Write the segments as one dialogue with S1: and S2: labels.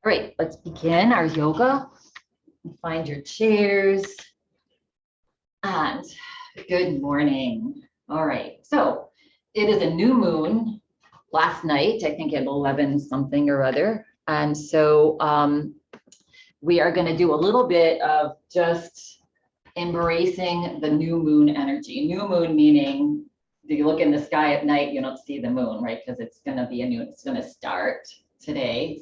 S1: All right, let's begin our yoga. Find your chairs. And good morning. All right, so it is a new moon last night, I think at 11 something or other. And so we are going to do a little bit of just embracing the new moon energy. New moon meaning if you look in the sky at night, you don't see the moon, right? Because it's going to be it's going to start tonight,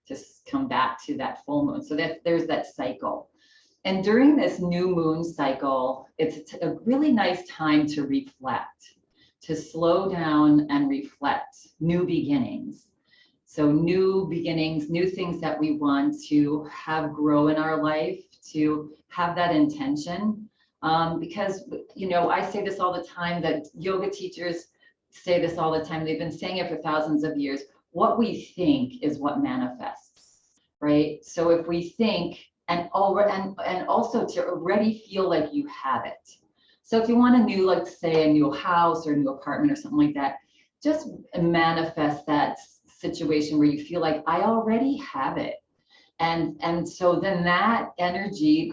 S1: to come back to that full moon. So that there's that cycle. And during this new moon cycle, it's a really nice time to reflect, to slow down and reflect new beginnings. So new beginnings, new things that we want to have grow in our life, to have that intention. Because, I say this all the time, that yoga teachers say this all the time. They've been saying it for thousands of years. What we think is what manifests, right? So if we think, and also to already feel like you have it. So if you want a new, like say a new house or a new apartment or something like that, just manifest that situation where you feel like I already have it. And so then that energy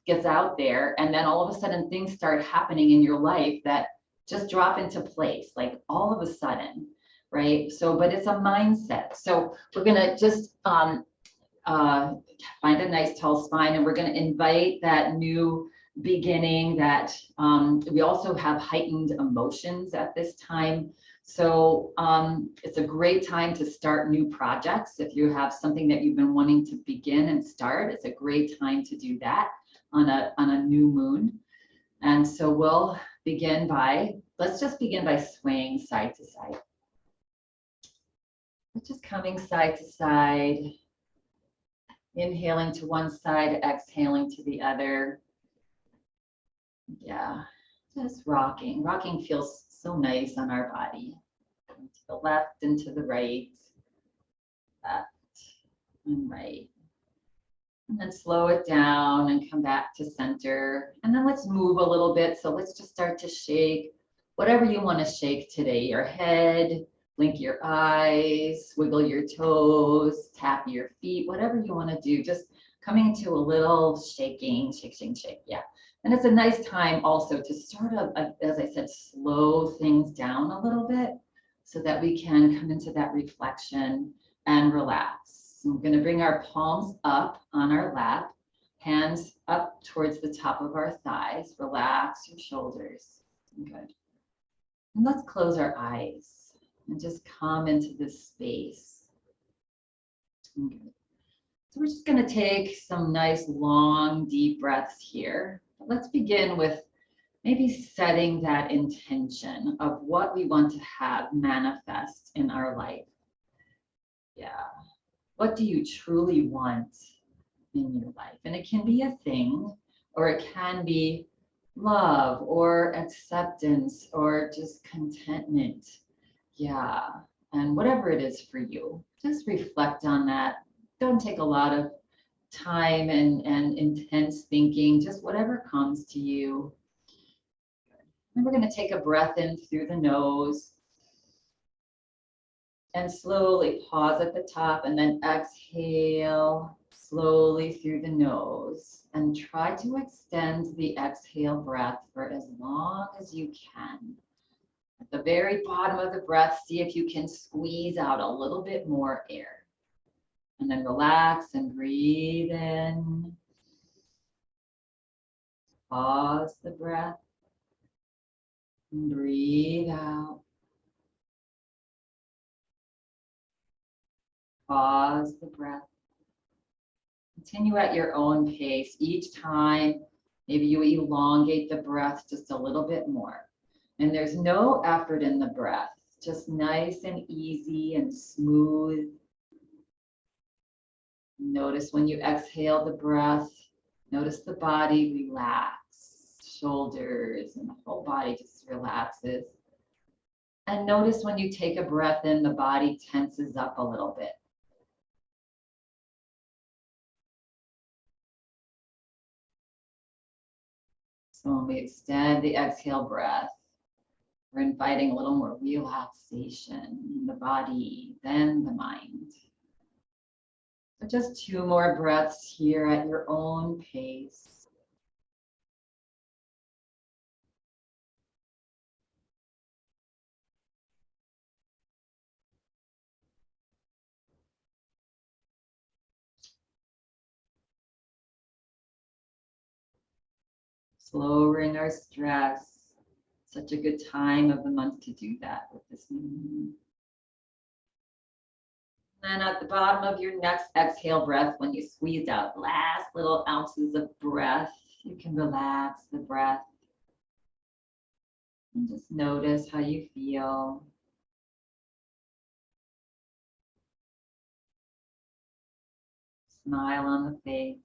S1: gets out there, and then all of a sudden things start happening in your life that just drop into place, like all of a sudden, right? So, but it's a mindset. So we're gonna just find a nice tall spine, and we're gonna invite that new beginning. That we also have heightened emotions at this time. So it's a great time to start new projects. If you have something that you've been wanting to begin and start, it's a great time to do that on a new moon. And so let's just begin by swaying side to side. We're just coming side to side, inhaling to one side, exhaling to the other. Yeah, just rocking. Rocking feels so nice on our body. To the left and to the right, left and right. And then slow it down and come back to center. And then let's move a little bit. So let's just start to shake whatever you want to shake today. Your head, blink your eyes, wiggle your toes, tap your feet, whatever you want to do. Just coming to a little shaking, shake. Yeah. And it's a nice time also to sort of, as I said, slow things down a little bit so that we can come into that reflection and relax. So we're going to bring our palms up on our lap, hands up towards the top of our thighs. Relax your shoulders. Good. And let's close our eyes and just come into this space. Good. So we're just going to take some nice, long, deep breaths here. Let's begin with maybe setting that intention of what we want to have manifest in our life. Yeah. What do you truly want in your life? And it can be a thing, or it can be love or acceptance or just contentment. Yeah. And whatever it is for you, just reflect on that. Don't take a lot of time and intense thinking, just whatever comes to you. And we're going to take a breath in through the nose and slowly pause at the top, and then exhale slowly through the nose, and try to extend the exhale breath for as long as you can. At the very bottom of the breath, see if you can squeeze out a little bit more air. And then relax and breathe in. Pause the breath. And breathe out. Pause the breath. Continue at your own pace. Each time, maybe you elongate the breath just a little bit more. And there's no effort in the breath, just nice and easy and smooth. Notice when you exhale the breath, notice the body relax, shoulders and the whole body just relaxes. And notice when you take a breath in, the body tenses up a little bit. So when we extend the exhale breath, we're inviting a little more relaxation in the body, then the mind. So just 2 more breaths here at your own pace. Lowering our stress. Such a good time of the month to do that with this moon. And at the bottom of your next exhale breath, when you squeeze out last little ounces of breath, you can relax the breath and just notice how you feel. Smile on the face.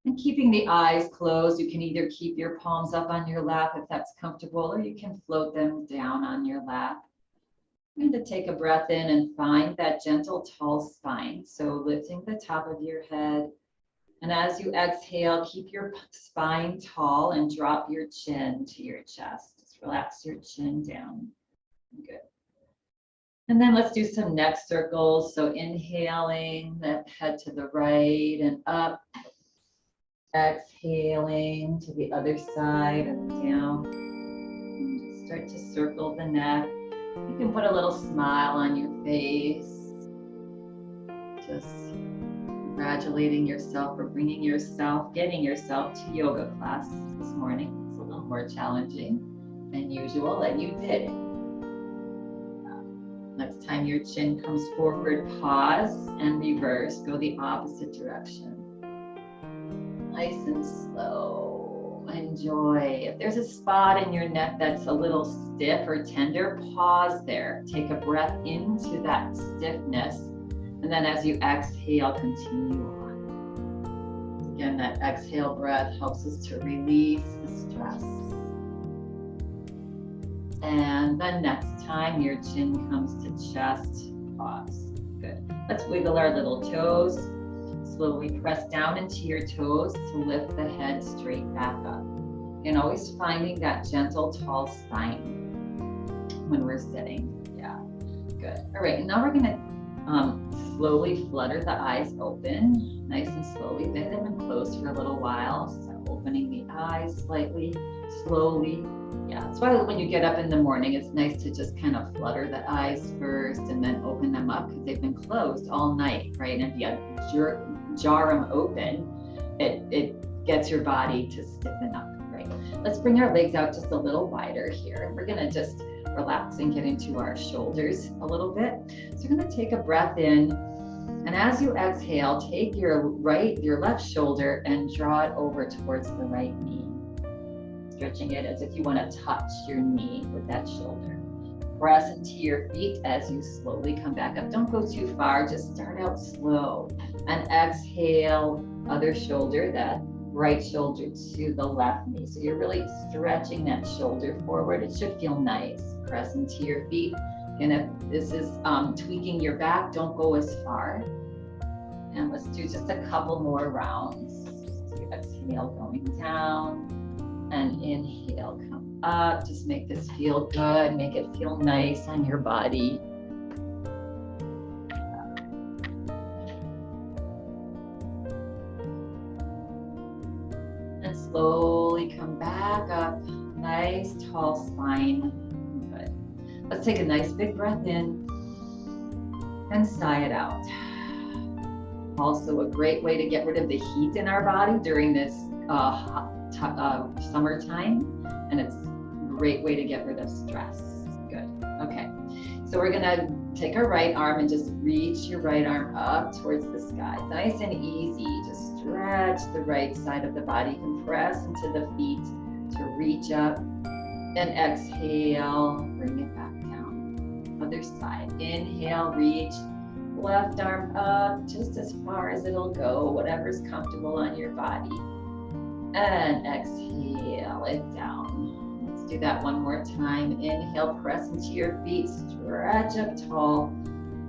S1: And keeping the eyes closed, you can either keep your palms up on your lap if that's comfortable, or you can float them down on your lap. I'm going to take a breath in and find that gentle, tall spine. So lifting the top of your head. And as you exhale, keep your spine tall and drop your chin to your chest. Just relax your chin down. Good. And then let's do some neck circles. So inhaling, the head to the right and up. Exhaling to the other side and down. And just start to circle the neck. You can put a little smile on your face. Just congratulating yourself for getting yourself to yoga class this morning. It's a little more challenging than usual, and you did it. Next time your chin comes forward, pause and reverse. Go the opposite direction. Nice and slow. Enjoy. If there's a spot in your neck that's a little stiff or tender, pause there. Take a breath into that stiffness. And then as you exhale, continue on. Again, that exhale breath helps us to release the stress. And then next time your chin comes to chest, pause. Good. Let's wiggle our little toes. Slowly press down into your toes to lift the head straight back up. And always finding that gentle, tall spine when we're sitting. Yeah, good. All right, and now we're gonna slowly flutter the eyes open, nice and slowly. Bend them and close for a little while. So opening the eyes slightly, slowly. Yeah, that's why when you get up in the morning, it's nice to just kind of flutter the eyes first and then open them up because they've been closed all night, right? And if you jar them open, it gets your body to stiffen up, right? Let's bring our legs out just a little wider here. We're gonna just relax and get into our shoulders a little bit. So we're gonna take a breath in, and as you exhale, take your left shoulder and draw it over towards the right knee. Stretching it as if you want to touch your knee with that shoulder. Press into your feet as you slowly come back up. Don't go too far, just start out slow. And exhale, other shoulder, that right shoulder to the left knee. So you're really stretching that shoulder forward. It should feel nice. Press into your feet. And if this is tweaking your back, don't go as far. And let's do just a couple more rounds. So you exhale, going down. And inhale, come up. Just make this feel good. Make it feel nice on your body. And slowly come back up. Nice, tall spine. Good. Let's take a nice big breath in and sigh it out. Also a great way to get rid of the heat in our body during this summertime, and it's a great way to get rid of stress. Good. Okay, so we're gonna take our right arm and just reach your right arm up towards the sky. Nice and easy. Just stretch the right side of the body. You can press into the feet to reach up, and exhale, bring it back down. Other side. Inhale, reach. Left arm up just as far as it'll go, whatever's comfortable on your body. And exhale it down. Let's do that one more time. Inhale, press into your feet, stretch up tall.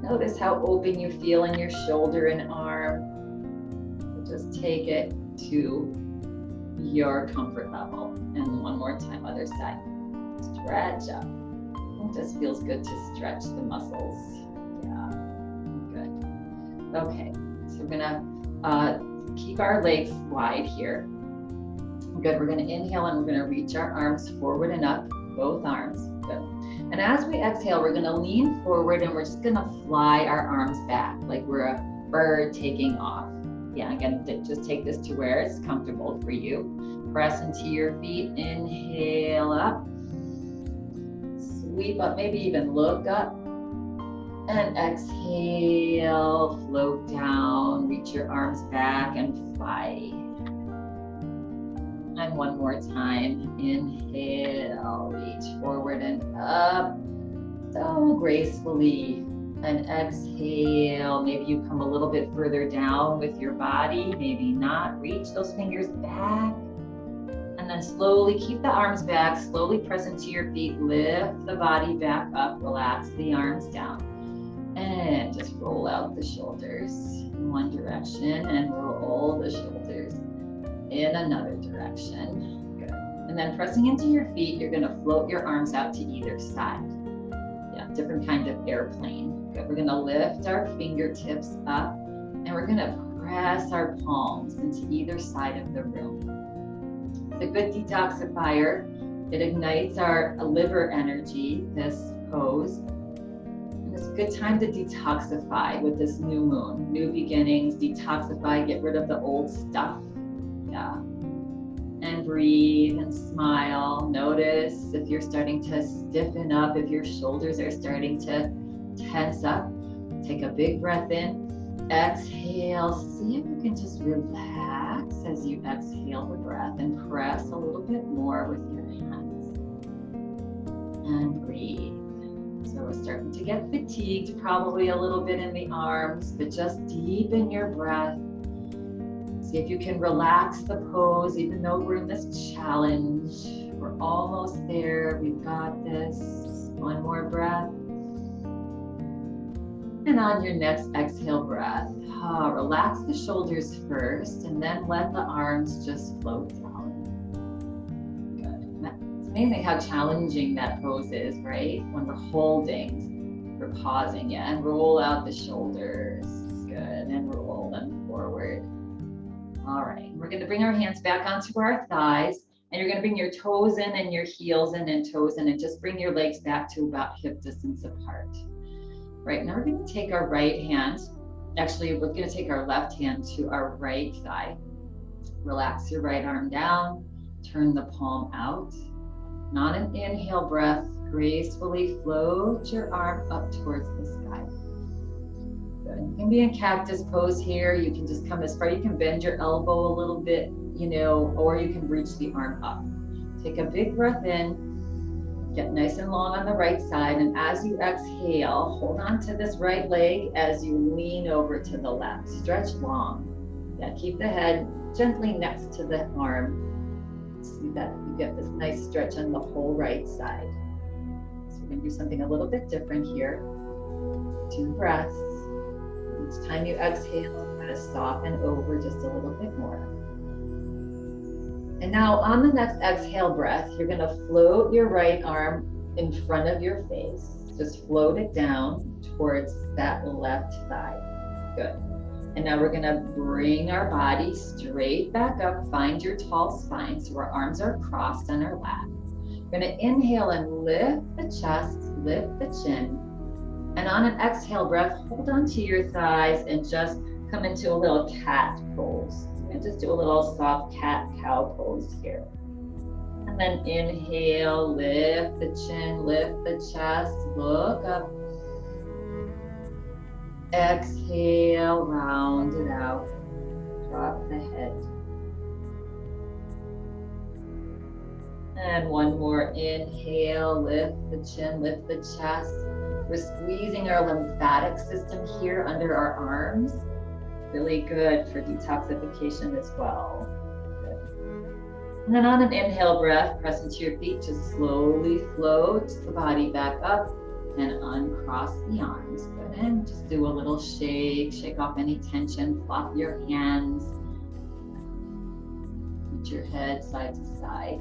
S1: Notice how open you feel in your shoulder and arm. Just take it to your comfort level. And one more time, other side. Stretch up. It just feels good to stretch the muscles. Yeah, good. Okay, so we're gonna keep our legs wide here. Good, we're gonna inhale and we're gonna reach our arms forward and up, both arms, good. And as we exhale, we're gonna lean forward and we're just gonna fly our arms back like we're a bird taking off. Yeah, again, just take this to where it's comfortable for you. Press into your feet, inhale up, sweep up, maybe even look up, and exhale, float down, reach your arms back and fly. And one more time, inhale, reach forward and up, so gracefully. And exhale, maybe you come a little bit further down with your body, maybe not. Reach those fingers back. And then slowly keep the arms back, slowly press into your feet, lift the body back up, relax the arms down. And just roll out the shoulders in one direction and roll the shoulders in another direction. Good. And then pressing into your feet, you're gonna float your arms out to either side. Yeah, different kind of airplane. Good. We're gonna lift our fingertips up and we're gonna press our palms into either side of the room. It's a good detoxifier. It ignites our liver energy, this pose. And it's a good time to detoxify with this new moon. New beginnings, detoxify, get rid of the old stuff. Yeah. And breathe and smile. Notice if you're starting to stiffen up, if your shoulders are starting to tense up. Take a big breath in. Exhale. See if you can just relax as you exhale the breath and press a little bit more with your hands. And breathe. So we're starting to get fatigued, probably a little bit in the arms, but just deepen your breath. See if you can relax the pose, even though we're in this challenge. We're almost there. We've got this. One more breath. And on your next exhale breath, relax the shoulders first, and then let the arms just float down. Good. It's amazing how challenging that pose is, right? When we're holding, we're pausing, yeah, and roll out the shoulders. Good, and roll them forward. All right, we're gonna bring our hands back onto our thighs, and you're gonna bring your toes in and your heels in and toes in, and just bring your legs back to about hip distance apart. Right, now we're gonna take our right hand, actually we're gonna take our left hand to our right thigh. Relax your right arm down, turn the palm out. And on an inhale breath, gracefully float your arm up towards the sky. Good. You can be in cactus pose here. You can just come as far, you can bend your elbow a little bit, or you can reach the arm up. Take a big breath in, get nice and long on the right side, and as you exhale, hold on to this right leg as you lean over to the left. Stretch long. Yeah, keep the head gently next to the arm. See that you get this nice stretch on the whole right side. So we're gonna do something a little bit different here. 2 breaths. Each time you exhale, kind of soften over just a little bit more. And now on the next exhale breath, you're gonna float your right arm in front of your face. Just float it down towards that left thigh. Good. And now we're gonna bring our body straight back up, find your tall spine, so our arms are crossed on our lap. We're gonna inhale and lift the chest, lift the chin. And on an exhale breath, hold onto your thighs and just come into a little cat pose. And just do a little soft cat-cow pose here. And then inhale, lift the chin, lift the chest, look up. Exhale, round it out, drop the head. And one more inhale, lift the chin, lift the chest. We're squeezing our lymphatic system here under our arms. Really good for detoxification as well. Good. And then on an inhale breath, press into your feet, just slowly float the body back up and uncross the arms. Good. And just do a little shake off any tension, flop your hands. Put your head side to side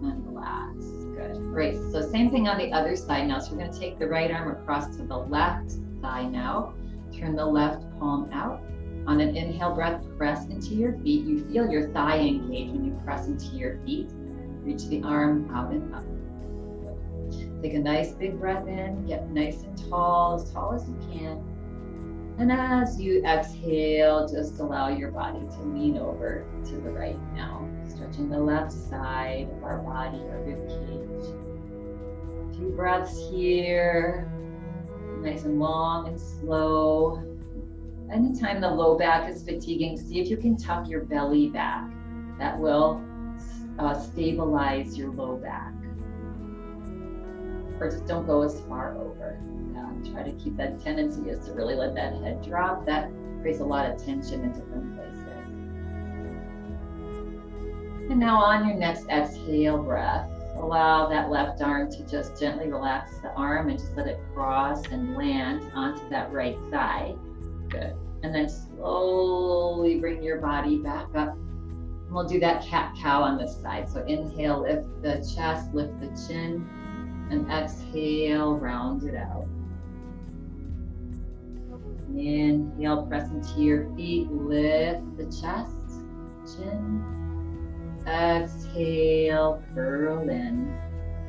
S1: and relax. Good. Great. So same thing on the other side now. So we're going to take the right arm across to the left thigh now. Turn the left palm out. On an inhale breath, press into your feet. You feel your thigh engage when you press into your feet. Reach the arm out and up. Take a nice big breath in, get nice and tall as you can. And as you exhale, just allow your body to lean over to the right now. Stretching the left side of our body, our rib cage. A few breaths here. Nice and long and slow. Anytime the low back is fatiguing, see if you can tuck your belly back. That will stabilize your low back. Or just don't go as far over. Try to keep that tendency is to really let that head drop. That creates a lot of tension in different places. And now on your next exhale breath, allow that left arm to just gently relax the arm and just let it cross and land onto that right thigh. Good. And then slowly bring your body back up. And we'll do that cat-cow on this side. So inhale, lift the chest, lift the chin, and exhale, round it out. Inhale, press into your feet, lift the chest, chin. Exhale, curl in.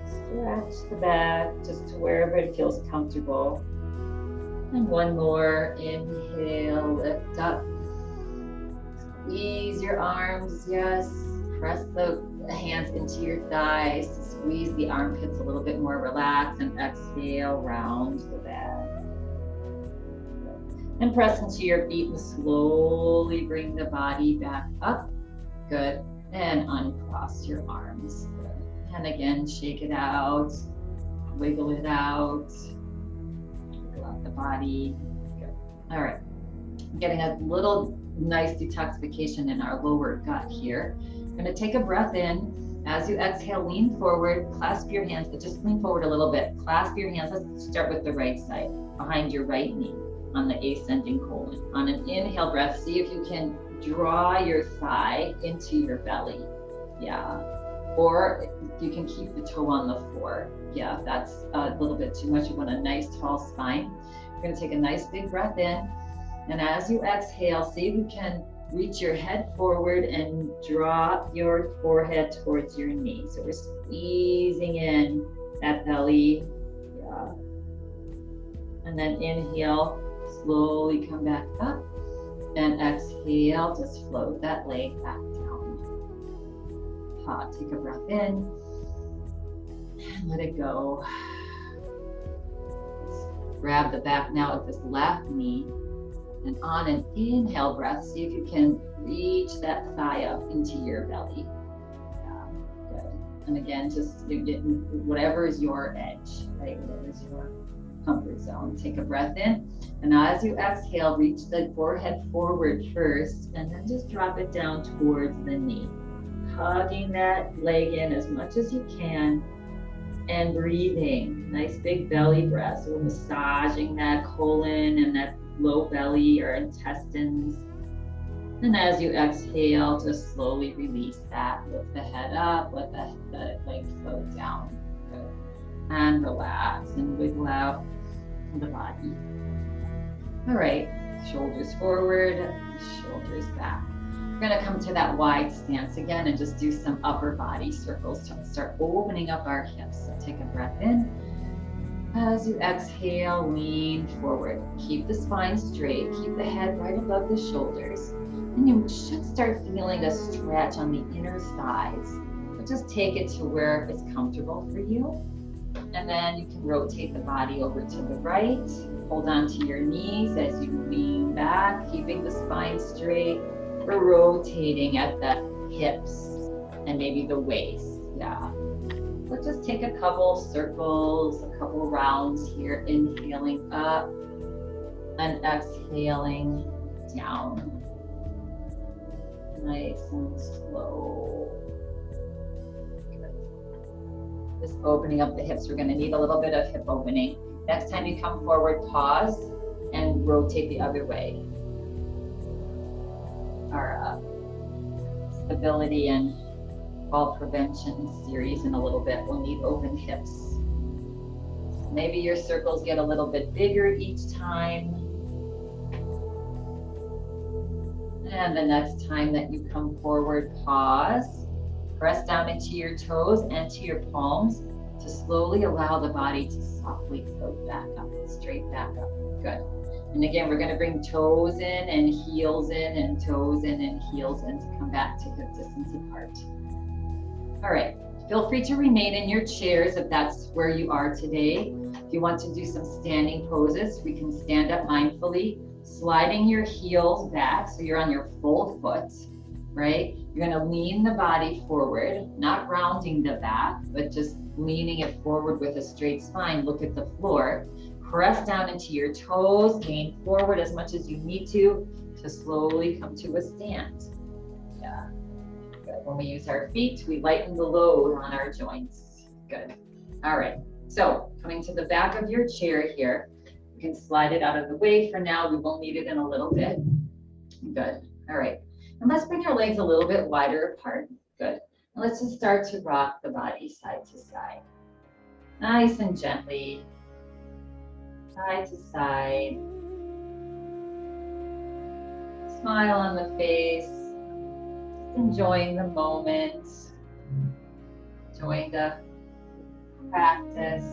S1: Stretch the back just to wherever it feels comfortable. And one more, inhale, lift up. Squeeze your arms, yes. Press the hands into your thighs to squeeze the armpits a little bit more relaxed, and exhale, round the back. And press into your feet and slowly bring the body back up. Good. And uncross your arms. Good. And again, shake it out, wiggle it out, wiggle out the body. Good. All right. Getting a little nice detoxification in our lower gut here. We're going to take a breath in. As you exhale, lean forward, clasp your hands, but just lean forward a little bit. Clasp your hands. Let's start with the right side, behind your right knee on the ascending colon. On an inhale breath, see if you can draw your thigh into your belly. Yeah. Or you can keep the toe on the floor. Yeah, if that's a little bit too much. You want a nice tall spine. You're going to take a nice big breath in. And as you exhale, see if you can reach your head forward and drop your forehead towards your knee. So we're squeezing in that belly. Yeah. And then inhale, slowly come back up. And exhale, just float that leg back down. Take a breath in and let it go. Grab the back now of this left knee. And on an inhale breath, see if you can reach that thigh up into your belly. Yeah, good. And again, just whatever is your edge, right? Whatever is your comfort zone. Take a breath in. And as you exhale, reach the forehead forward first, and then just drop it down towards the knee. Hugging that leg in as much as you can, and breathing. Nice big belly breath. So we're massaging that colon and that low belly or intestines. And as you exhale, just slowly release that. Lift the head up, let the leg float down. Good. And relax and wiggle out the body. All right, shoulders forward, shoulders back. We're gonna come to that wide stance again and just do some upper body circles to start opening up our hips. So take a breath in. As you exhale, lean forward. Keep the spine straight. Keep the head right above the shoulders. And you should start feeling a stretch on the inner thighs. But just take it to where it's comfortable for you. And then you can rotate the body over to the right. Hold on to your knees as you lean back, keeping the spine straight. We're rotating at the hips and maybe the waist. Yeah. Let's just take a couple circles, a couple rounds here. Inhaling up and exhaling down. Nice and slow. Good. Just opening up the hips. We're going to need a little bit of hip opening. Next time you come forward, pause and rotate the other way. Our stability and fall prevention series in a little bit. We'll need open hips. Maybe your circles get a little bit bigger each time. And the next time that you come forward, pause. Press down into your toes and to your palms to slowly allow the body to softly float back up, straight back up. Good. And again, we're going to bring toes in and heels in and toes in and heels in to come back to hip distance apart. All right. Feel free to remain in your chairs if that's where you are today. If you want to do some standing poses, we can stand up mindfully, sliding your heels back so you're on your full foot, right? You're going to lean the body forward, not rounding the back, but just leaning it forward with a straight spine. Look at the floor. Press down into your toes, gain forward as much as you need to slowly come to a stand. Yeah. Good. When we use our feet, we lighten the load on our joints. Good. All right. So coming to the back of your chair here, you can slide it out of the way for now. We will need it in a little bit. Good. All right. And let's bring our legs a little bit wider apart. Good. And let's just start to rock the body side to side. Nice and gently. Side to side. Smile on the face. Just enjoying the moment. Enjoying the practice.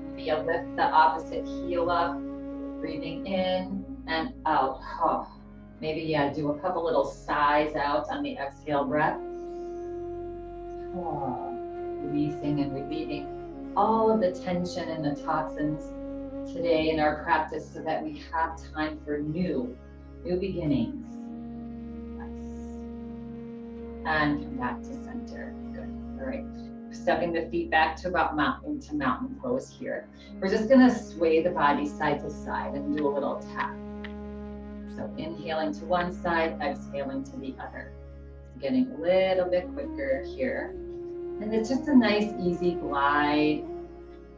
S1: Maybe you'll lift the opposite heel up. Breathing in and out. Oh. Maybe, yeah, do a couple little sighs out on the exhale breath. Oh, releasing and relieving all of the tension and the toxins today in our practice so that we have time for new beginnings. Nice. And come back to center. Good. All right. Stepping the feet back to about mountain pose here. We're just going to sway the body side to side and do a little tap. So inhaling to one side, exhaling to the other. Getting a little bit quicker here. And it's just a nice, easy glide.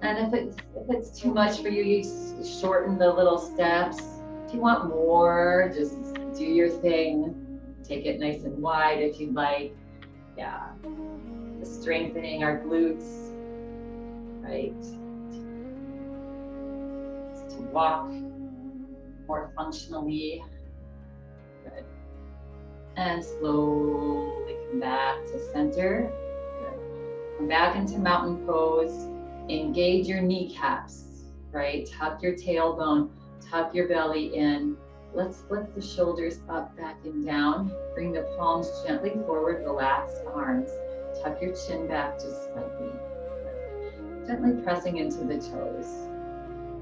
S1: And if it's too much for you, you shorten the little steps. If you want more, just do your thing. Take it nice and wide if you'd like. Yeah. Just strengthening our glutes, right? Just to walk more functionally. Good. And slowly come back to center. Good. Come back into mountain pose. Engage your kneecaps, right? Tuck your tailbone, tuck your belly in. Let's lift the shoulders up, back and down. Bring the palms gently forward, relax arms. Tuck your chin back just slightly. Good. Gently pressing into the toes.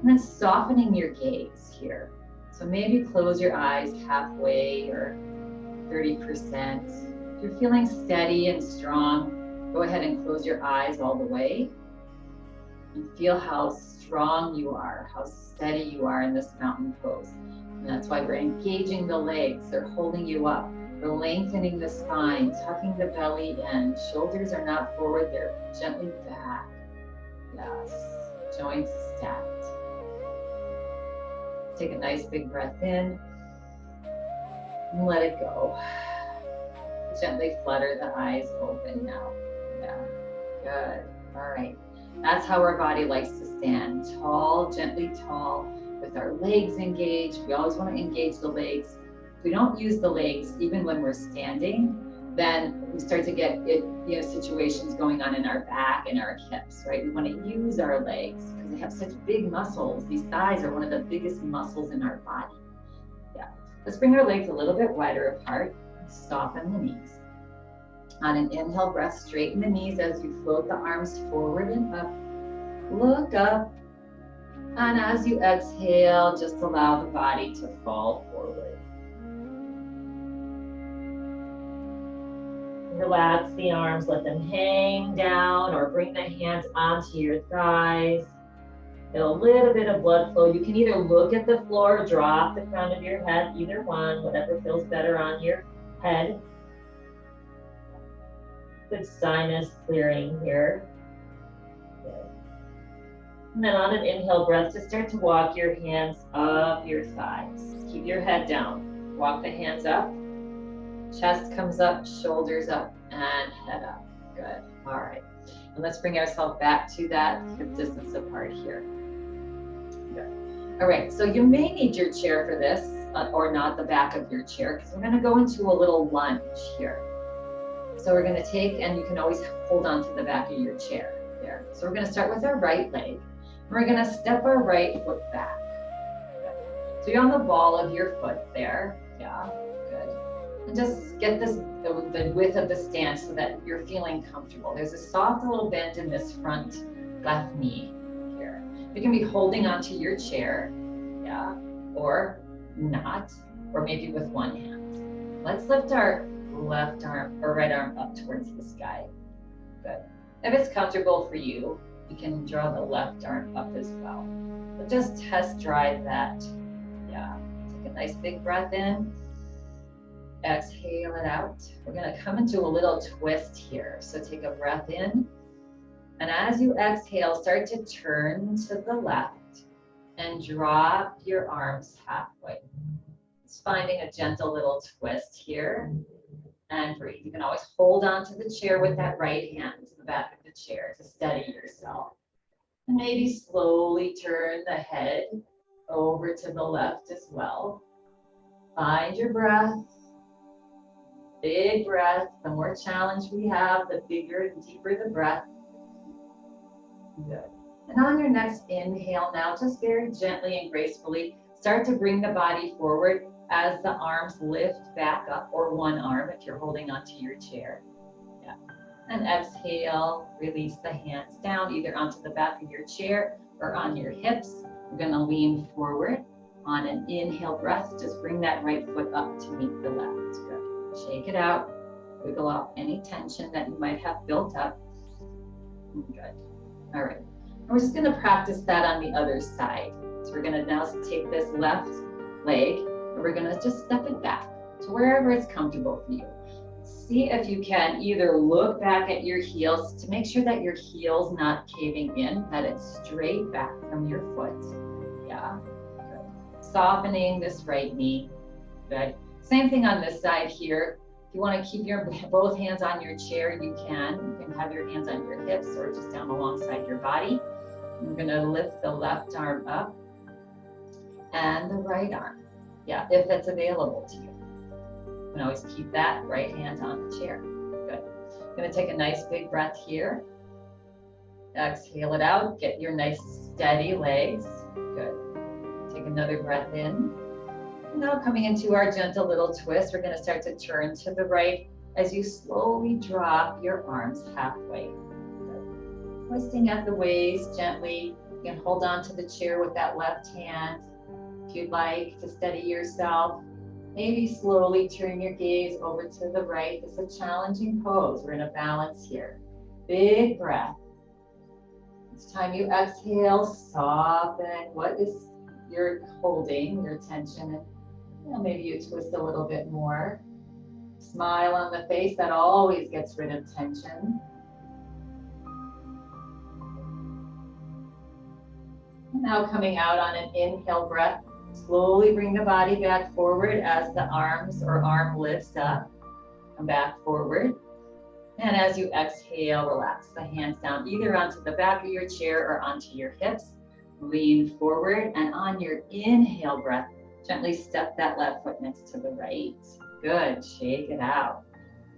S1: And then softening your gaze here. So maybe close your eyes halfway or 30%. If you're feeling steady and strong, go ahead and close your eyes all the way. And feel how strong you are, how steady you are in this mountain pose. And that's why we're engaging the legs. They're holding you up. We're lengthening the spine, tucking the belly in. Shoulders are not forward, they're gently back. Yes, joints stacked. Take a nice big breath in and let it go. Gently flutter the eyes open now. Yeah, good. All right. That's how our body likes to stand. Tall, gently tall, with our legs engaged. We always want to engage the legs. If we don't use the legs, even when we're standing, then we start to get situations going on in our back and our hips, right? We want to use our legs because they have such big muscles. These thighs are one of the biggest muscles in our body. Yeah. Let's bring our legs a little bit wider apart and soften the knees. On an inhale breath, straighten the knees as you float the arms forward and up. Look up. And as you exhale, just allow the body to fall forward. Relax the arms, let them hang down or bring the hands onto your thighs. Feel a little bit of blood flow. You can either look at the floor or drop the crown of your head, either one, whatever feels better on your head. Good sinus clearing here. Good. And then on an inhale breath, just start to walk your hands up your thighs. Keep your head down. Walk the hands up. Chest comes up, shoulders up, and head up. Good. All right. And let's bring ourselves back to that hip distance apart here. Good. All right. So you may need your chair for this. or not the back of your chair, because we're going to go into a little lunge here. So we're going to take, and you can always hold on to the back of your chair there. So we're going to start with our right leg. We're going to step our right foot back. Good. So you're on the ball of your foot there. Yeah, good. And just get the width of the stance so that you're feeling comfortable. There's a soft little bend in this front left knee here. You can be holding onto your chair, yeah, or not, or maybe with one hand. Let's lift our left arm or right arm up towards the sky. Good. If it's comfortable for you, you can draw the left arm up as well. But just test drive that. Yeah. Take a nice big breath in. Exhale it out. We're going to come into a little twist here. So take a breath in. And as you exhale, start to turn to the left and drop your arms halfway. Just finding a gentle little twist here. And breathe. You can always hold on to the chair with that right hand to the back of the chair to steady yourself. And maybe slowly turn the head over to the left as well. Find your breath. Big breath. The more challenge we have, the bigger and deeper the breath. Good. And on your next inhale now, just very gently and gracefully, start to bring the body forward as the arms lift back up, or one arm if you're holding onto your chair. Yeah. And exhale, release the hands down, either onto the back of your chair or on your hips. We're going to lean forward. On an inhale breath, just bring that right foot up to meet the left. Good. Shake it out. Wiggle off any tension that you might have built up. Good. All right. And we're just going to practice that on the other side. So we're going to now take this left leg, and we're going to just step it back to wherever it's comfortable for you. See if you can either look back at your heels to make sure that your heel's not caving in, that it's straight back from your foot. Yeah, good. Softening this right knee. Good. Same thing on this side here. If you want to keep your both hands on your chair, you can. You can have your hands on your hips or just down alongside your body. I'm going to lift the left arm up and the right arm. Yeah, if it's available to you. You can always keep that right hand on the chair. Good. I'm going to take a nice big breath here. Exhale it out. Get your nice steady legs. Good. Take another breath in. Now coming into our gentle little twist, we're going to start to turn to the right as you slowly drop your arms halfway. Good. Twisting at the waist gently. You can hold on to the chair with that left hand. If you'd like to steady yourself, maybe slowly turn your gaze over to the right. It's a challenging pose. We're in a balance here. Big breath. Each time you exhale, soften what is you're holding, your tension, and maybe you twist a little bit more. Smile on the face, that always gets rid of tension. And now coming out on an inhale breath, slowly bring the body back forward as the arms or arm lifts up. Come back forward. And as you exhale, relax the hands down either onto the back of your chair or onto your hips. Lean forward, and on your inhale breath, gently step that left foot next to the right. Good, shake it out.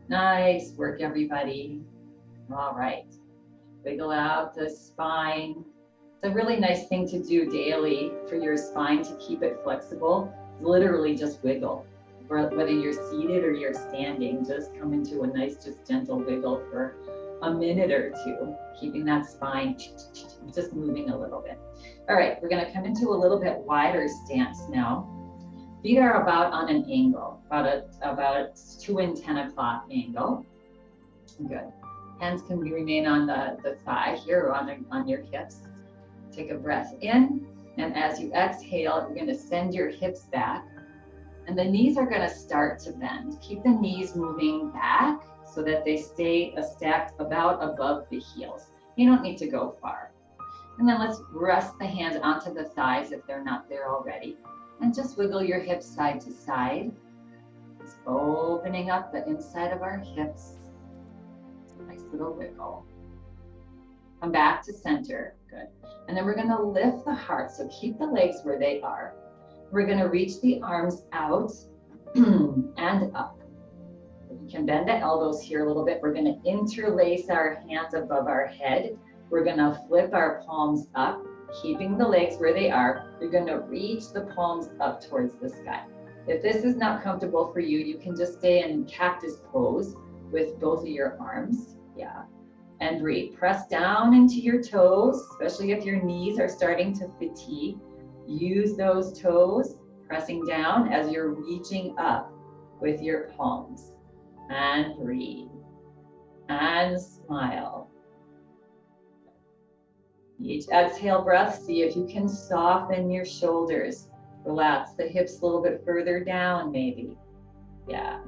S1: Nice work, everybody. All right, wiggle out the spine. It's a really nice thing to do daily for your spine to keep it flexible. Literally just wiggle. Whether you're seated or you're standing, just come into a nice, just gentle wiggle for a minute or two, keeping that spine just moving a little bit. All right, we're going to come into a little bit wider stance now. Feet are about on an angle, about a 2 and 10 o'clock angle. Good. Hands can remain on the thigh here or on your hips. Take a breath in, and as you exhale, you're going to send your hips back, and the knees are going to start to bend. Keep the knees moving back so that they stay stacked about above the heels. You don't need to go far. And then let's rest the hands onto the thighs if they're not there already. And just wiggle your hips side to side. Just opening up the inside of our hips. Nice little wiggle. Come back to center. Good. And then we're going to lift the heart. So keep the legs where they are. We're going to reach the arms out and up. You can bend the elbows here a little bit. We're going to interlace our hands above our head. We're going to flip our palms up, keeping the legs where they are. You're going to reach the palms up towards the sky. If this is not comfortable for you, you can just stay in cactus pose with both of your arms. Yeah. And breathe. Press down into your toes, especially if your knees are starting to fatigue. Use those toes, pressing down as you're reaching up with your palms. And breathe. And smile. Each exhale breath, see if you can soften your shoulders. Relax the hips a little bit further down, maybe. Yeah.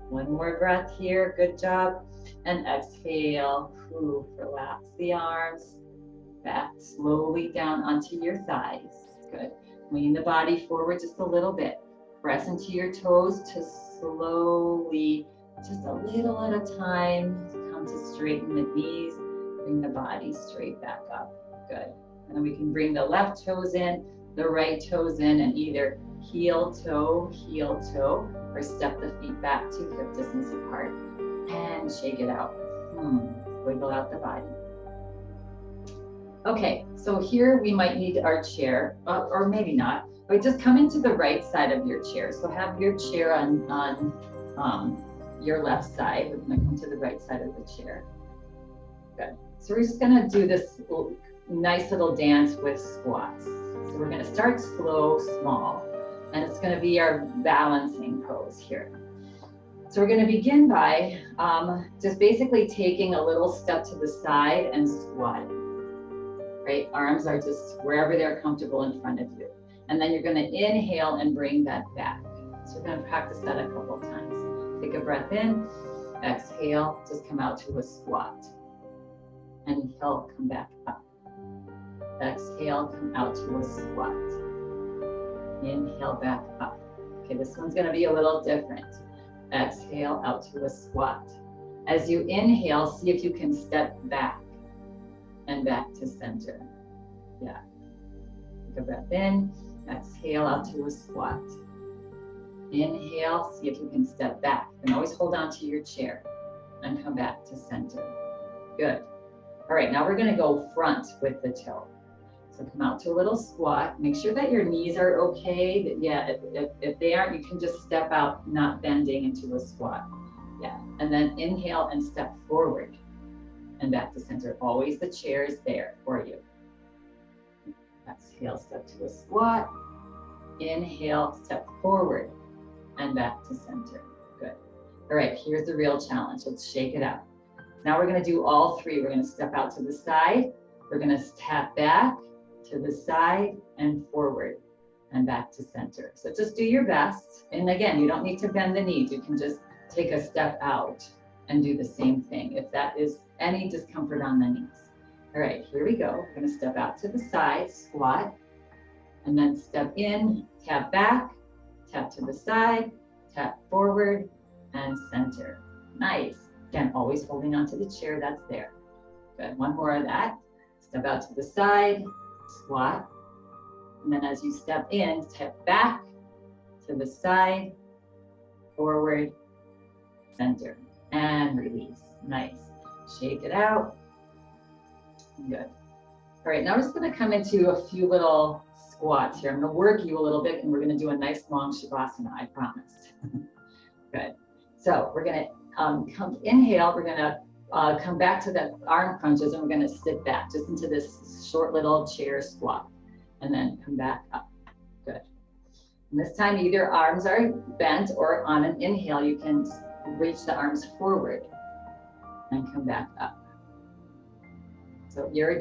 S1: One more breath here. Good job. And exhale. Ooh, relax the arms. Back slowly down onto your thighs. Good. Lean the body forward just a little bit. Press into your toes to slowly, just a little at a time, come to straighten the knees. Bring the body straight back up. Good. And then we can bring the left toes in, the right toes in, and either heel toe, or step the feet back to hip distance apart and shake it out. Wiggle out the body. Okay, so here we might need our chair, or maybe not, but just come into the right side of your chair. So have your chair on your left side. We're gonna come to the right side of the chair. Good. So we're just gonna do this nice little dance with squats. So we're gonna start slow, small, and it's gonna be our balancing pose here. So we're gonna begin by just basically taking a little step to the side and squatting, right? Arms are just wherever they're comfortable in front of you. And then you're gonna inhale and bring that back. So we're gonna practice that a couple times. Take a breath in, exhale, just come out to a squat. Inhale, come back up. Exhale, come out to a squat. Inhale, back up. Okay, this one's gonna be a little different. Exhale, out to a squat. As you inhale, see if you can step back and back to center. Yeah. Take a breath in, exhale, out to a squat. Inhale, see if you can step back. And always hold on to your chair and come back to center. Good. All right, now we're gonna go front with the toe. So come out to a little squat. Make sure that your knees are okay. Yeah, if they aren't, you can just step out, not bending into a squat. Yeah, and then inhale and step forward and back to center. Always the chair is there for you. Exhale, step to a squat. Inhale, step forward and back to center. Good. All right, here's the real challenge. Let's shake it out. Now we're gonna do all three. We're gonna step out to the side. We're gonna tap back to the side and forward and back to center. So just do your best. And again, you don't need to bend the knees. You can just take a step out and do the same thing if that is any discomfort on the knees. All right, here we go. We're gonna step out to the side, squat, and then step in, tap back, tap to the side, tap forward, and center. Nice. Again, always holding onto the chair that's there. Good, one more of that. Step out to the side, squat, and then as you step in, step back to the side, forward, center, and release. Nice. Shake it out. Good. All right, now we're just gonna come into a few little squats here. I'm gonna work you a little bit and we're gonna do a nice long Shavasana, I promise. Good. So we're gonna inhale, we're gonna come back to the arm crunches and we're gonna sit back just into this short little chair squat and then come back up. Good. And this time either arms are bent or on an inhale, you can reach the arms forward and come back up. So your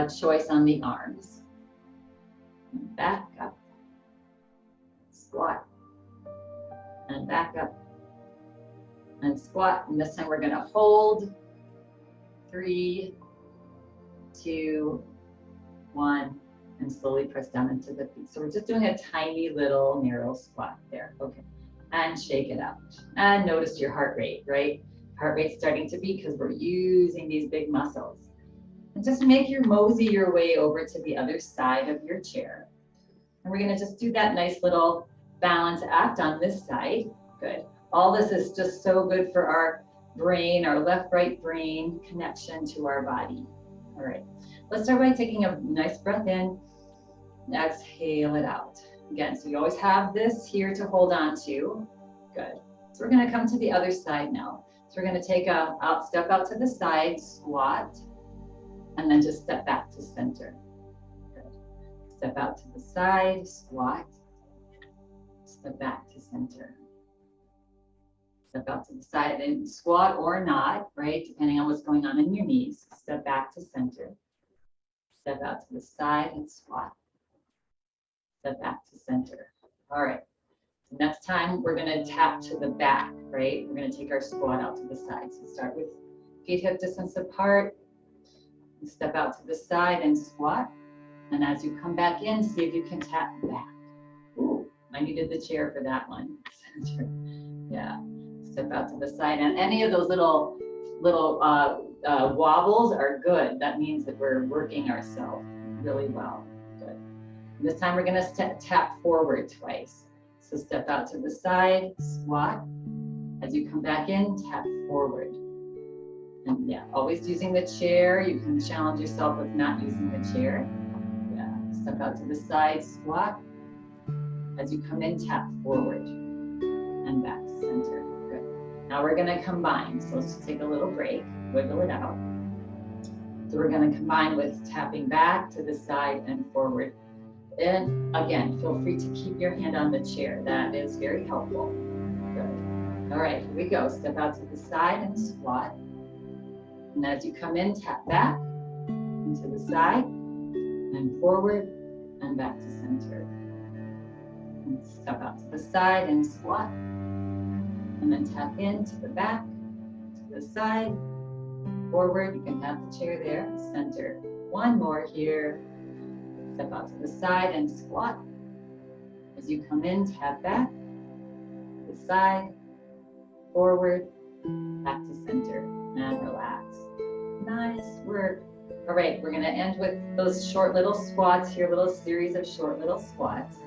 S1: choice on the arms. And back up, squat, and back up, and squat. And this time we're gonna hold. 3, 2, 1, and slowly press down into the feet. So we're just doing a tiny little narrow squat there. Okay, and shake it out. And notice your heart rate, right? Heart rate's starting to beat because we're using these big muscles. And just make your mosey your way over to the other side of your chair. And we're gonna just do that nice little balance act on this side. Good. All this is just so good for our brain, our left-right brain connection to our body. All right, let's start by taking a nice breath in, exhale it out. Again, so you always have this here to hold on to. Good. So we're gonna come to the other side now. So we're gonna take a step out to the side, squat, and then just step back to center. Good. Step out to the side, squat, step back to center. Step out to the side and squat or not, right? Depending on what's going on in your knees. Step back to center. Step out to the side and squat. Step back to center. All right. So next time we're gonna tap to the back, right? We're gonna take our squat out to the side. So start with feet hip distance apart. Step out to the side and squat. And as you come back in, see if you can tap back. Ooh, I needed the chair for that one. Center. Yeah. Step out to the side, and any of those little wobbles are good. That means that we're working ourselves really well. Good. And this time we're going to tap forward twice. So step out to the side, squat. As you come back in, tap forward. And yeah, always using the chair. You can challenge yourself with not using the chair. Yeah. Step out to the side, squat. As you come in, tap forward and back to center. Now we're gonna combine, so let's just take a little break, wiggle it out. So we're gonna combine with tapping back to the side and forward. And again, feel free to keep your hand on the chair. That is very helpful. Good. All right, here we go. Step out to the side and squat. And as you come in, tap back and to the side and forward and back to center. And step out to the side and squat. And then tap in to the back, to the side, forward. You can have the chair there, center. One more here. Step out to the side and squat. As you come in, tap back, to the side, forward, back to center, and relax. Nice work. All right, we're gonna end with those short little squats here, little series of short little squats.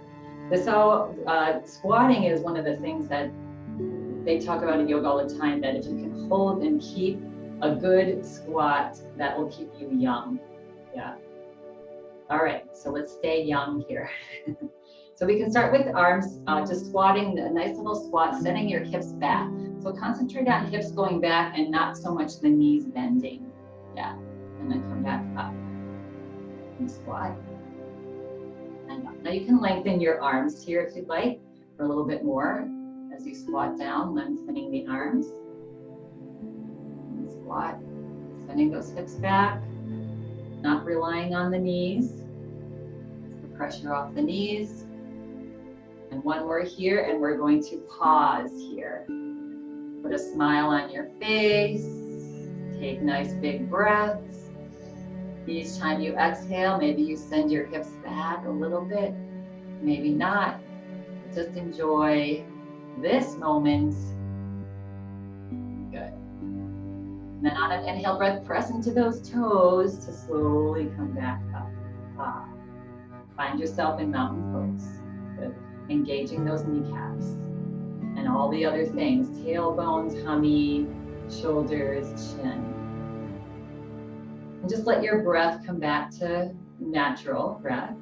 S1: This all, squatting is one of the things that they talk about in yoga all the time, that if you can hold and keep a good squat, that will keep you young. Yeah. All right, so let's stay young here. So we can start with arms, just squatting, a nice little squat, setting your hips back. So concentrate on hips going back and not so much the knees bending. Yeah, and then come back up and squat. And up. Now you can lengthen your arms here if you'd like for a little bit more. As you squat down, lengthening the arms. And squat, sending those hips back, not relying on the knees. The pressure off the knees. And one more here, and we're going to pause here. Put a smile on your face. Take nice big breaths. Each time you exhale, maybe you send your hips back a little bit, maybe not. Just enjoy this moment. Good. And then on an inhale breath, press into those toes to slowly come back up. Ah. Find yourself in mountain pose. Good. Engaging those kneecaps and all the other things, tailbones, tummy, shoulders, chin. And just let your breath come back to natural breath.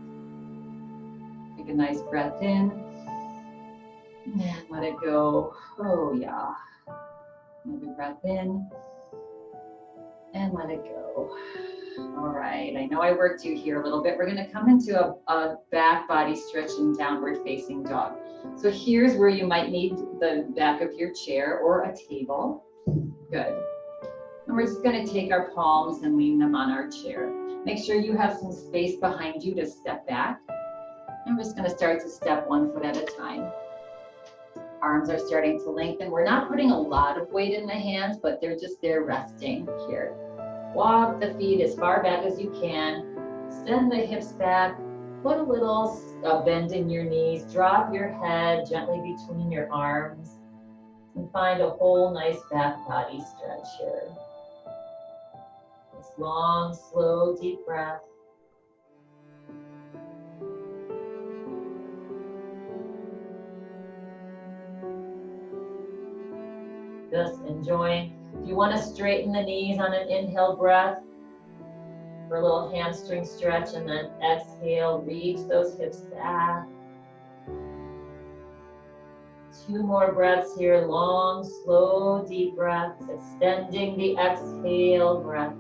S1: Take a nice breath in. And let it go. Oh yeah. Another breath in. And let it go. All right. I know I worked you here a little bit. We're going to come into a back body stretch and downward facing dog. So here's where you might need the back of your chair or a table. Good. And we're just going to take our palms and lean them on our chair. Make sure you have some space behind you to step back. And we're just going to start to step 1 foot at a time. Arms are starting to lengthen. We're not putting a lot of weight in the hands, but they're just there resting here. Walk the feet as far back as you can. Send the hips back. Put a little bend in your knees. Drop your head gently between your arms. And find a whole nice back body stretch here. This long, slow, deep breath. Just enjoying. If you want to straighten the knees on an inhale breath, for a little hamstring stretch, and then exhale, reach those hips back. 2 more breaths here, long, slow, deep breaths, extending the exhale breath.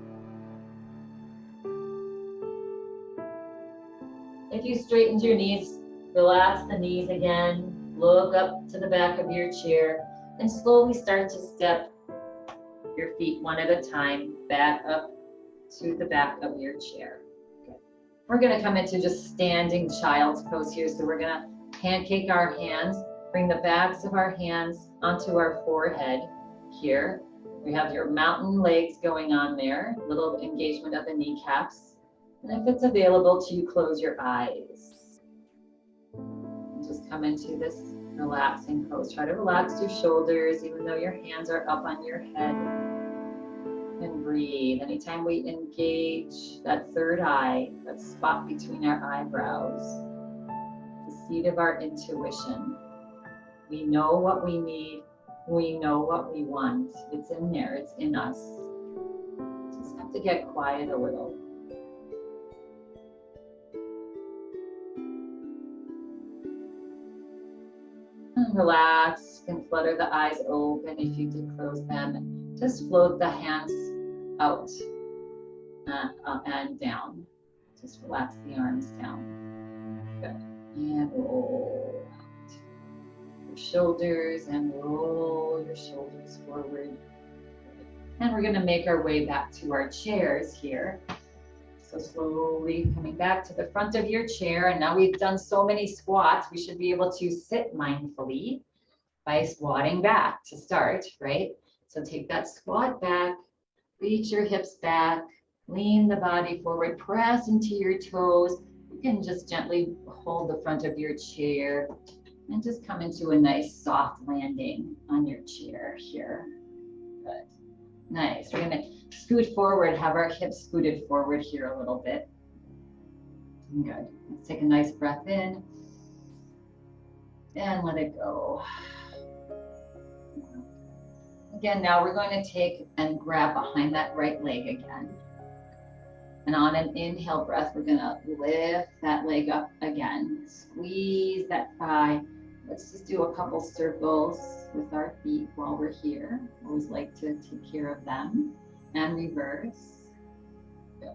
S1: If you straightened your knees, relax the knees again, look up to the back of your chair, and slowly start to step your feet one at a time back up to the back of your chair. Okay. We're going to come into just standing child's pose here. So we're going to pancake our hands, bring the backs of our hands onto our forehead here. We have your mountain legs going on there, little engagement of the kneecaps. And if it's available to you, close your eyes. And just come into this relaxing pose. Try to relax your shoulders, even though your hands are up on your head. And breathe. Anytime we engage that third eye, that spot between our eyebrows, the seat of our intuition. We know what we need. We know what we want. It's in there. It's in us. Just have to get quiet a little. And relax. You can flutter the eyes open if you did close them. Just float the hands out up and down. Just relax the arms down. Good. And roll out. Your shoulders and roll your shoulders forward. And we're going to make our way back to our chairs here. So slowly coming back to the front of your chair. And now we've done so many squats, we should be able to sit mindfully by squatting back to start, right? So take that squat back, reach your hips back, lean the body forward, press into your toes. You can just gently hold the front of your chair and just come into a nice soft landing on your chair here. Good. Nice. We're going to scoot forward, have our hips scooted forward here a little bit. Good. Let's take a nice breath in and let it go. Again, now we're going to take and grab behind that right leg again. And on an inhale breath, we're going to lift that leg up again. Squeeze that thigh. Let's just do a couple circles with our feet while we're here. Always like to take care of them. And reverse. Good.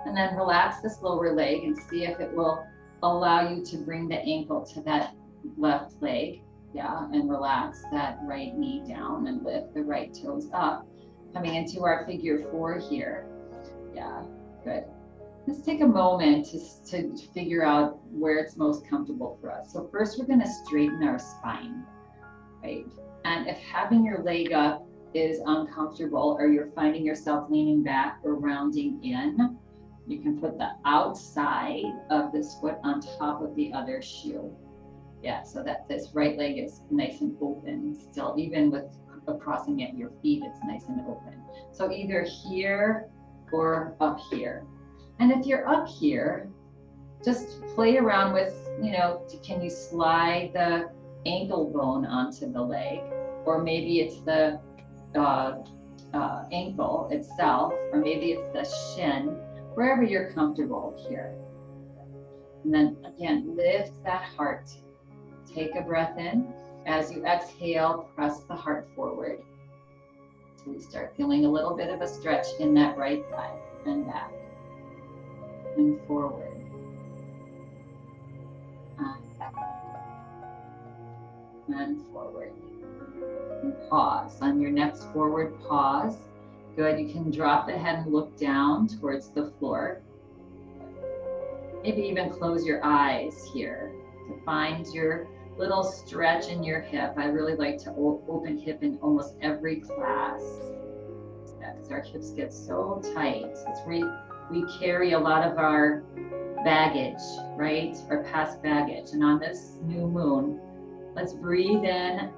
S1: And then relax this lower leg and see if it will allow you to bring the ankle to that left leg. Yeah, and relax that right knee down and lift the right toes up. Coming into our figure 4 here. Yeah, good. Let's take a moment to figure out where it's most comfortable for us. So first we're going to straighten our spine, right? And if having your leg up is uncomfortable or you're finding yourself leaning back or rounding in, you can put the outside of this foot on top of the other shoe. Yeah, so that this right leg is nice and open still, even with crossing at your feet, it's nice and open. So either here or up here. And if you're up here, just play around with, can you slide the ankle bone onto the leg? Or maybe it's the ankle itself, or maybe it's the shin, wherever you're comfortable here. And then again, lift that heart. Take a breath in. As you exhale, press the heart forward. So we start feeling a little bit of a stretch in that right thigh and back. And forward. And back. And forward. And pause. On your next forward pause. Good. You can drop the head and look down towards the floor. Maybe even close your eyes here to find your little stretch in your hip. I really like to open hip in almost every class. Yeah, because our hips get so tight. It's we carry a lot of our baggage, right? Our past baggage. And on this new moon, let's breathe in.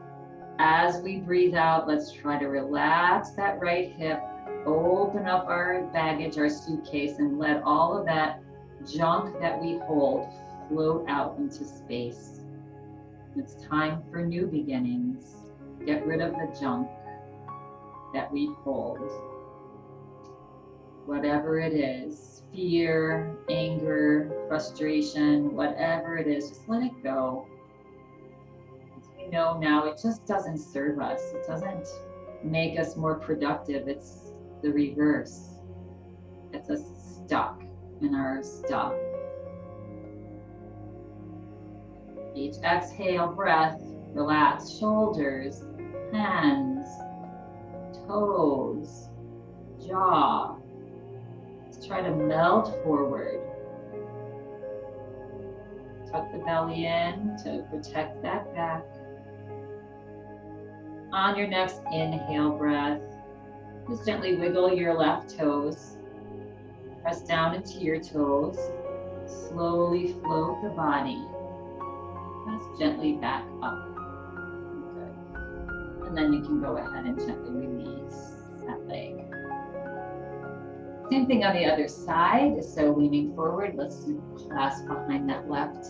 S1: As we breathe out, let's try to relax that right hip, open up our baggage, our suitcase, and let all of that junk that we hold float out into space. It's time for new beginnings. Get rid of the junk. that we hold. Whatever it is, fear, anger, frustration, whatever it is, just let it go. As we know now, it just doesn't serve us. It doesn't make us more productive. It's the reverse. It's us stuck in our stuff. Each exhale breath, relax shoulders, hands, toes, jaw. Let's try to melt forward. Tuck the belly in to protect that back. On your next inhale breath, just gently wiggle your left toes. Press down into your toes. Slowly float the body. Press gently back up. Good. And then you can go ahead and gently release that leg. Same thing on the other side. So leaning forward, let's clasp behind that left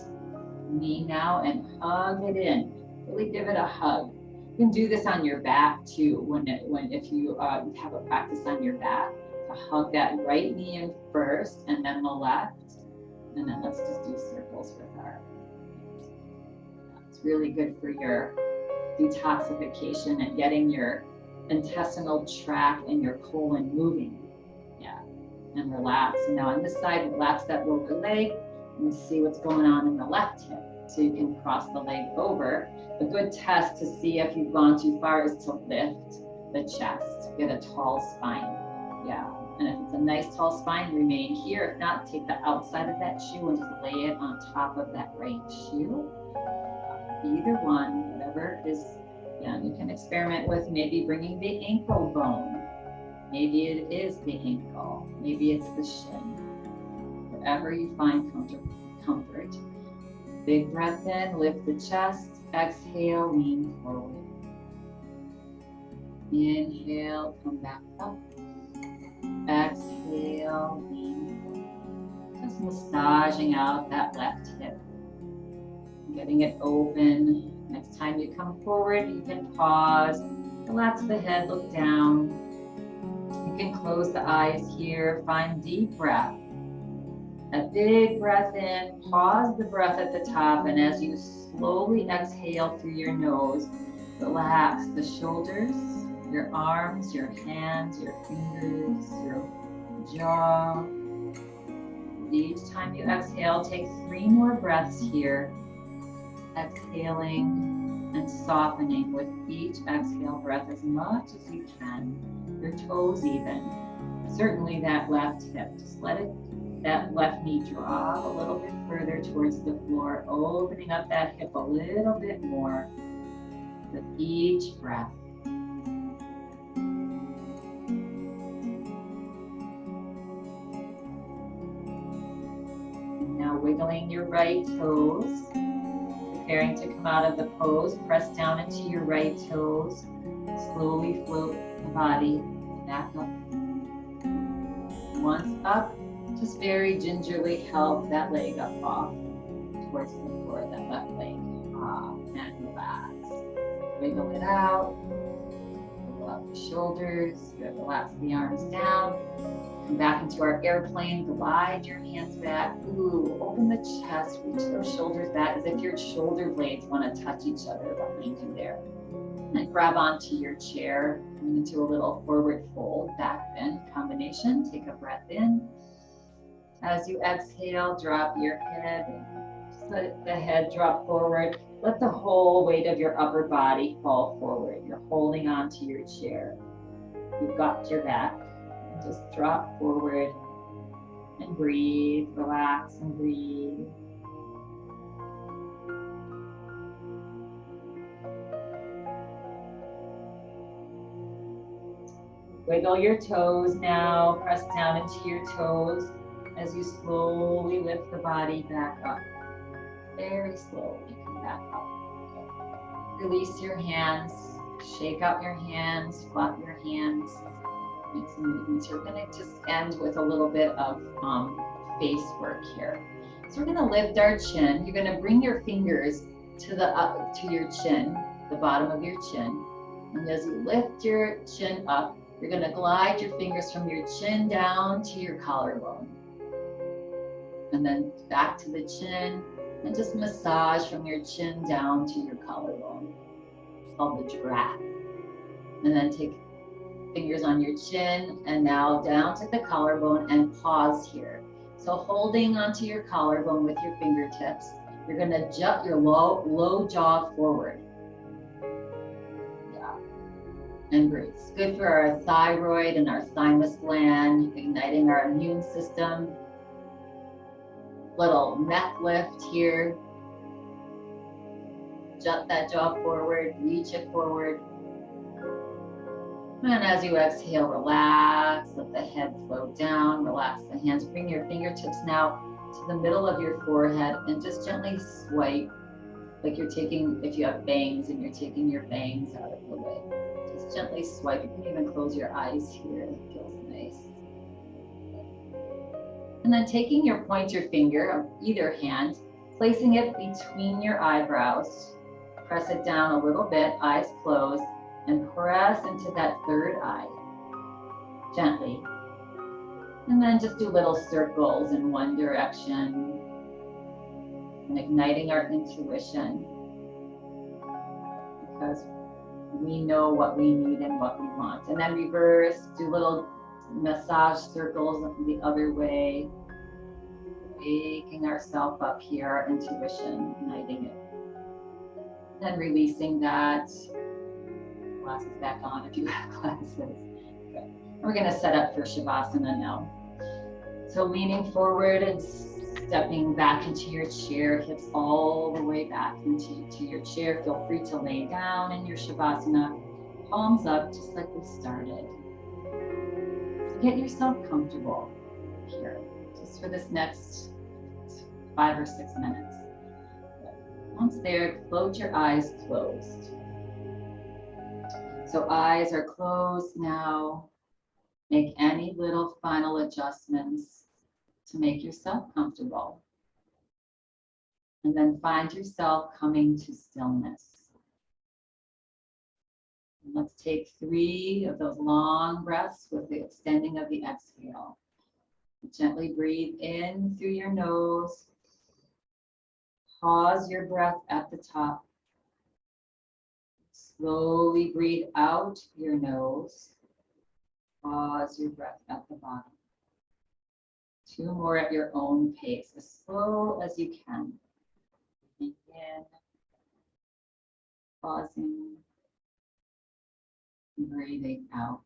S1: knee now and hug it in. Really give it a hug. You can do this on your back too. If you have a practice on your back, to hug that right knee in first, and then the left, and then let's just do circles with our. It's really good for your detoxification and getting your intestinal tract and your colon moving. Yeah, and relax. And now on this side, relax that lower leg and see what's going on in the left hip. So you can cross the leg over. A good test to see if you've gone too far is to lift the chest, get a tall spine. Yeah, and if it's a nice tall spine, remain here. If not, take the outside of that shoe and just lay it on top of that right shoe. Either one, whatever is, yeah, you can experiment with maybe bringing the ankle bone. Maybe it is the ankle, maybe it's the shin. Whatever you find comfort. Big breath in, lift the chest. Exhale, lean forward. Inhale, come back up. Exhale, lean forward. Just massaging out that left hip. Getting it open. Next time you come forward, you can pause. Relax the head, look down. You can close the eyes here. Find deep breath. A big breath in, pause the breath at the top, and as you slowly exhale through your nose, relax the shoulders, your arms, your hands, your fingers, your jaw. Each time you exhale, take 3 more breaths here, exhaling and softening with each exhale breath as much as you can, your toes even. Certainly that left hip, just let it. That left knee drop a little bit further towards the floor, opening up that hip a little bit more with each breath. And now wiggling your right toes, preparing to come out of the pose, press down into your right toes, slowly float the body back up. Once up, just very gingerly help that leg up off towards the floor, that left leg. And relax. Wiggle it out. Wiggle out the shoulders. Relax the arms down. Come back into our airplane. Glide your hands back. Ooh, open the chest. Reach those shoulders back as if your shoulder blades want to touch each other behind you there. And then grab onto your chair. Coming into a little forward fold, back bend combination. Take a breath in. As you exhale, drop your head. Just let the head drop forward. Let the whole weight of your upper body fall forward. You're holding onto your chair. You've got your back. Just drop forward and breathe. Relax and breathe. Wiggle your toes now. Press down into your toes as you slowly lift the body back up. Very slowly come back up. Okay. Release your hands. Shake out your hands. Flop your hands. Make some movements. You're going to just end with a little bit of face work here. So we're going to lift our chin. You're going to bring your fingers to your chin, the bottom of your chin. And as you lift your chin up, you're going to glide your fingers from your chin down to your collarbone. And then back to the chin, and just massage from your chin down to your collarbone. It's called the giraffe. And then take fingers on your chin and now down to the collarbone and pause here. So holding onto your collarbone with your fingertips, you're going to jut your low jaw forward. Yeah. And breathe. It's good for our thyroid and our thymus gland, igniting our immune system. Little neck lift here. Jut that jaw forward, reach it forward. And as you exhale, relax, let the head float down, relax the hands. Bring your fingertips now to the middle of your forehead and just gently swipe, like you're taking, if you have bangs and you're taking your bangs out of the way. Just gently swipe. You can even close your eyes here. It feels nice. And then taking your pointer finger of either hand, placing it between your eyebrows. Press it down a little bit, eyes closed, and press into that third eye, gently. And then just do little circles in one direction, and igniting our intuition, because we know what we need and what we want. And then reverse, do little massage circles the other way, waking ourselves up here, our intuition, igniting it. Then releasing that. Glasses back on if you have glasses. Good. We're going to set up for Shavasana now. So leaning forward and stepping back into your chair, hips all the way back into your chair. Feel free to lay down in your Shavasana, palms up just like we started. So get yourself comfortable here, just for this next 5 or 6 minutes. Once there, float your eyes closed. So eyes are closed now. Make any little final adjustments to make yourself comfortable. And then find yourself coming to stillness. And let's take 3 of those long breaths with the extending of the exhale. Gently breathe in through your nose. Pause your breath at the top. Slowly breathe out your nose. Pause your breath at the bottom. 2 more at your own pace, as slow as you can. Breathing in, pausing, breathing out.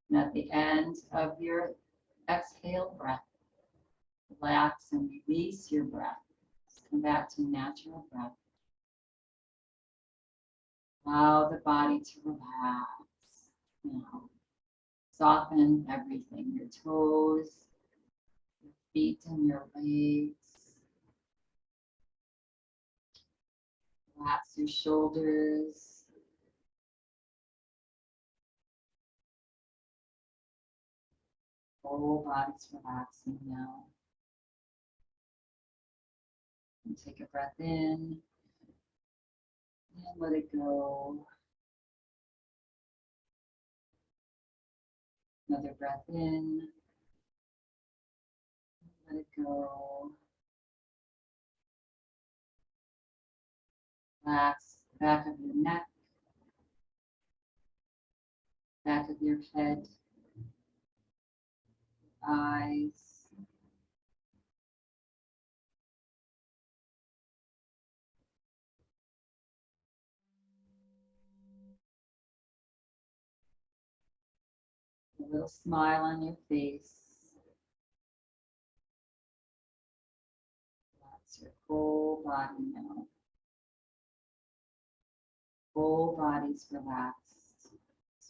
S1: And at the end of your exhale breath, relax and release your breath. Just come back to natural breath. Allow the body to relax now. Soften everything, your toes, your feet and your legs. Relax your shoulders. Whole body's relaxing now. And take a breath in and let it go. Another breath in. Let it go. Relax the back of your neck, back of your head, eyes. A little smile on your face. Relax your whole body now. Whole body's relaxed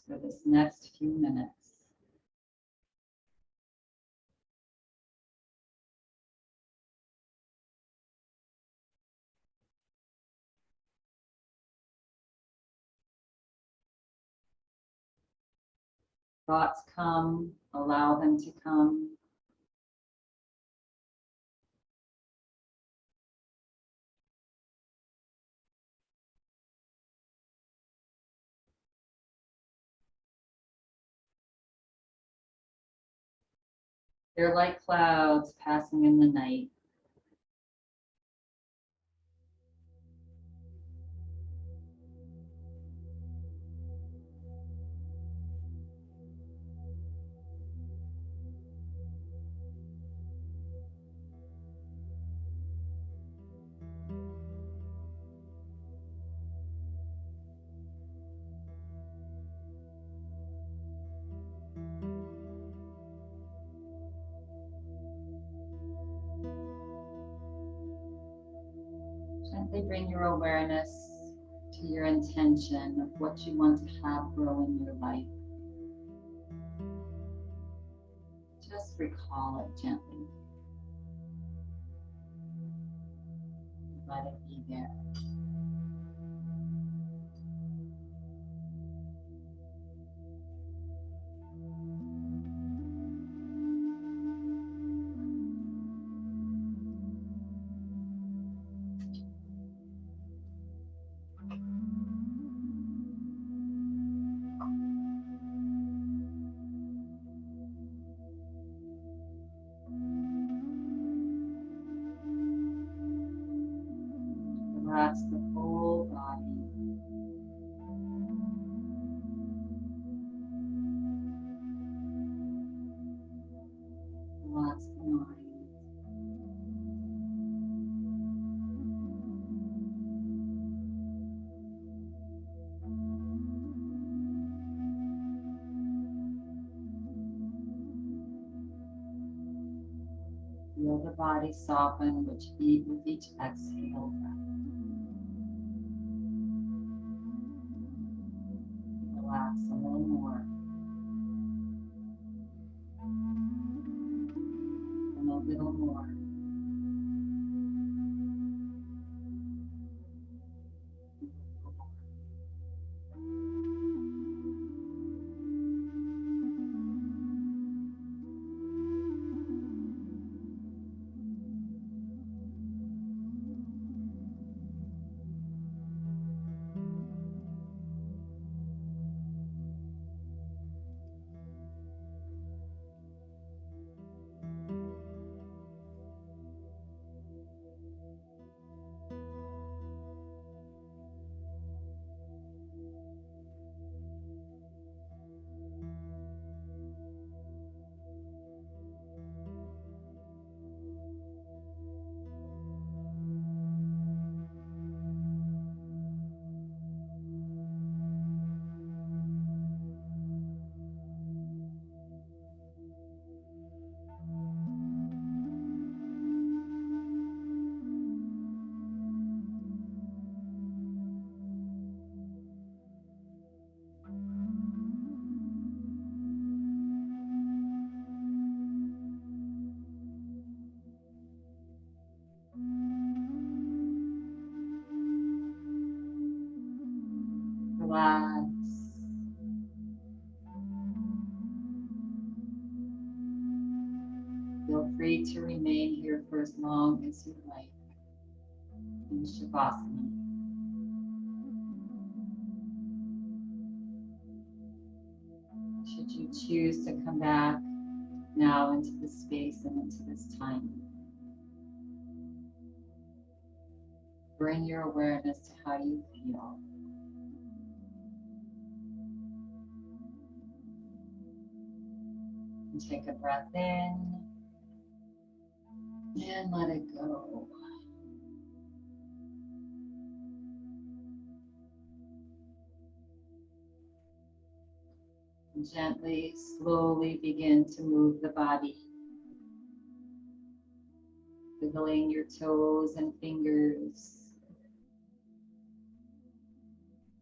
S1: for this next few minutes. Thoughts come, allow them to come. They're like clouds passing in the night. Gently bring your awareness to your intention of what you want to have grow in your life. Just recall it gently. Let it be there. Relax the whole body. Relax the mind. Feel the body soften with each exhale breath. Relax a little more. And a little more. Relax. Feel free to remain here for as long as you like in Shavasana. Should you choose to come back now into this space and into this time, bring your awareness to how you feel. And take a breath in and let it go. And gently, slowly begin to move the body, wiggling your toes and fingers.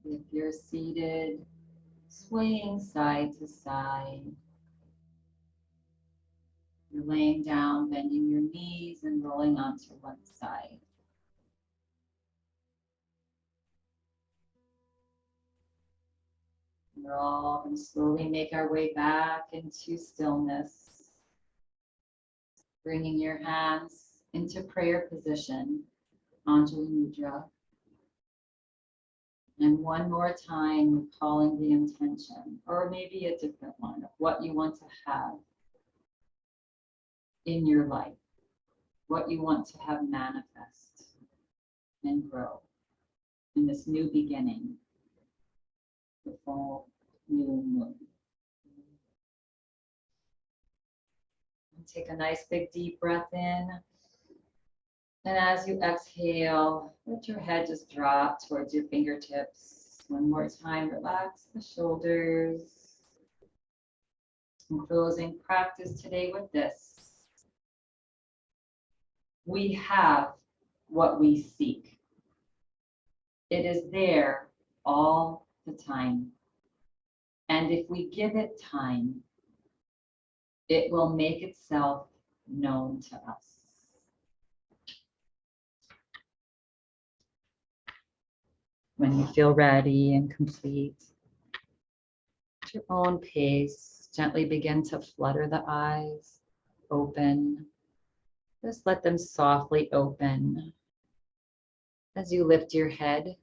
S1: If you're seated, swaying side to side. You're laying down, bending your knees and rolling onto one side. We're all going to slowly make our way back into stillness, bringing your hands into prayer position, Anjali Mudra. And one more time, recalling the intention, or maybe a different one of what you want to have in your life, what you want to have manifest and grow in this new beginning, the full new moon. And take a nice big deep breath in. And as you exhale, let your head just drop towards your fingertips. One more time, relax the shoulders. In closing, practice today with this. We have what we seek. It is there all the time. And if we give it time, it will make itself known to us. When you feel ready and complete, at your own pace, gently begin to flutter the eyes, open. Just let them softly open as you lift your head.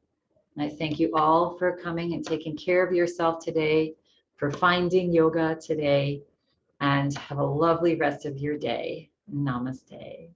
S1: And I thank you all for coming and taking care of yourself today, for finding yoga today, and have a lovely rest of your day. Namaste.